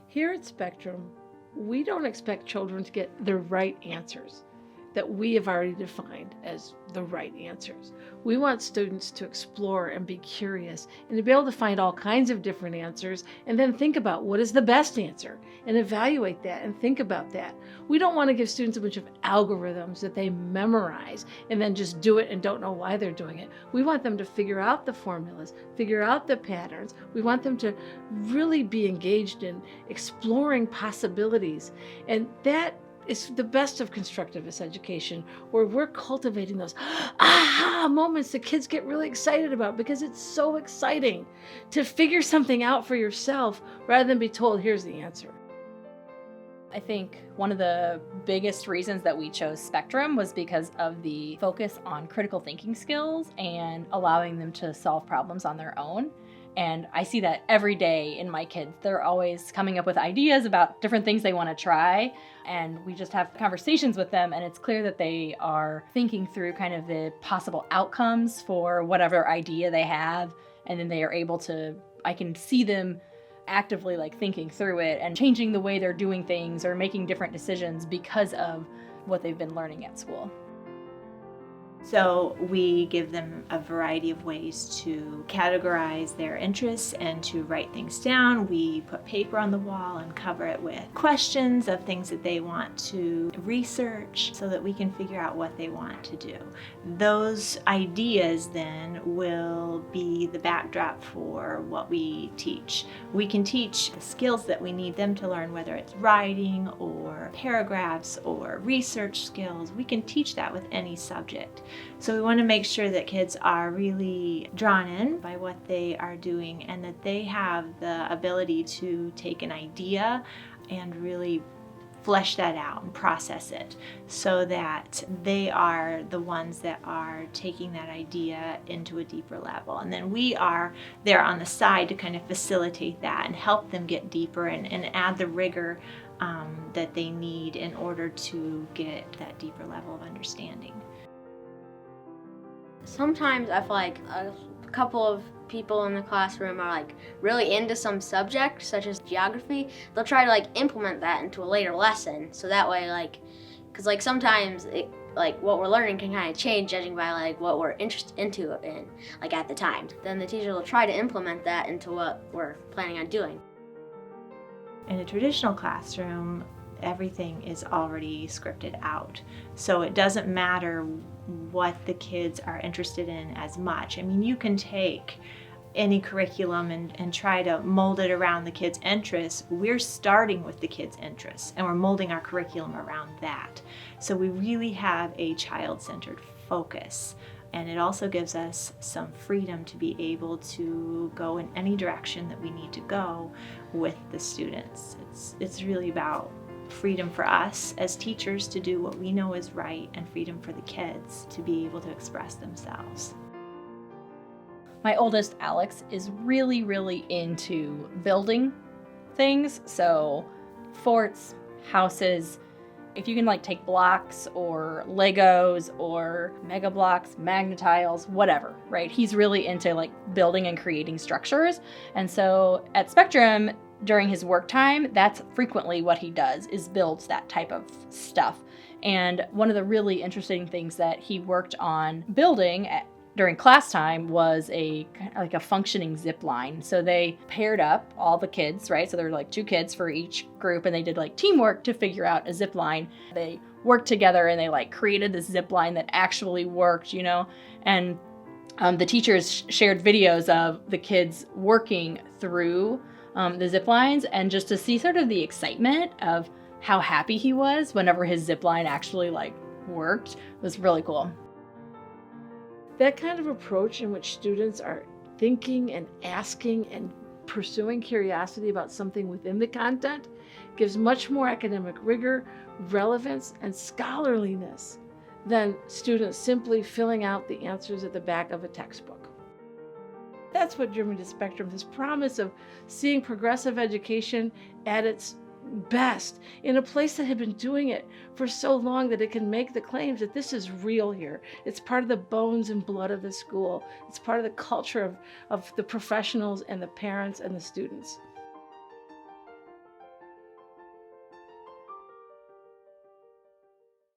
Here at Spectrum, we don't expect children to get the right answers that we have already defined as the right answers. We want students to explore and be curious and to be able to find all kinds of different answers and then think about what is the best answer and evaluate that and think about that. We don't want to give students a bunch of algorithms that they memorize and then just do it and don't know why they're doing it. We want them to figure out the formulas, figure out the patterns. We want them to really be engaged in exploring possibilities. And that is the best of constructivist education, where we're cultivating those aha moments that kids get really excited about, because it's so exciting to figure something out for yourself rather than be told, here's the answer. I think one of the biggest reasons that we chose Spectrum was because of the focus on critical thinking skills and allowing them to solve problems on their own. And I see that every day in my kids. They're always coming up with ideas about different things they want to try. And we just have conversations with them, and it's clear that they are thinking through kind of the possible outcomes for whatever idea they have. And then they are able to, I can see them actively thinking through it and changing the way they're doing things or making different decisions because of what they've been learning at school. So we give them a variety of ways to categorize their interests and to write things down. We put paper on the wall and cover it with questions of things that they want to research so that we can figure out what they want to do. Those ideas then will be the backdrop for what we teach. We can teach the skills that we need them to learn, whether it's writing or paragraphs or research skills. We can teach that with any subject. So we want to make sure that kids are really drawn in by what they are doing, and that they have the ability to take an idea and really flesh that out and process it, so that they are the ones that are taking that idea into a deeper level. And then we are there on the side to kind of facilitate that and help them get deeper and add the rigor that they need in order to get that deeper level of understanding. Sometimes I feel like a couple of people in the classroom are really into some subject, such as geography. They'll try to implement that into a later lesson, so that way because sometimes what we're learning can kind of change judging by what we're interested into in at the time. Then the teacher will try to implement that into what we're planning on doing. In a traditional classroom, everything is already scripted out, so it doesn't matter what the kids are interested in as much. I mean, you can take any curriculum and try to mold it around the kids' interests. We're starting with the kids' interests and we're molding our curriculum around that. So we really have a child-centered focus, and it also gives us some freedom to be able to go in any direction that we need to go with the students. It's really about freedom for us as teachers to do what we know is right, and freedom for the kids to be able to express themselves. My oldest, Alex, is really, really into building things. So forts, houses. If you can take blocks or Legos or Mega Blocks, Magnetiles, whatever, right? He's really into building and creating structures. And so at Spectrum, during his work time, that's frequently what he does, is builds that type of stuff. And one of the really interesting things that he worked on building during class time was a functioning zip line. So they paired up all the kids, right? So there were 2 kids for each group, and they did teamwork to figure out a zip line. They worked together and they created this zip line that actually worked, and the teachers shared videos of the kids working through the zip lines, and just to see sort of the excitement of how happy he was whenever his zip line actually worked was really cool. That kind of approach in which students are thinking and asking and pursuing curiosity about something within the content gives much more academic rigor, relevance, and scholarliness than students simply filling out the answers at the back of a textbook. That's what drew me to Spectrum, this promise of seeing progressive education at its best in a place that had been doing it for so long that it can make the claims that this is real here. It's part of the bones and blood of the school. It's part of the culture of the professionals and the parents and the students.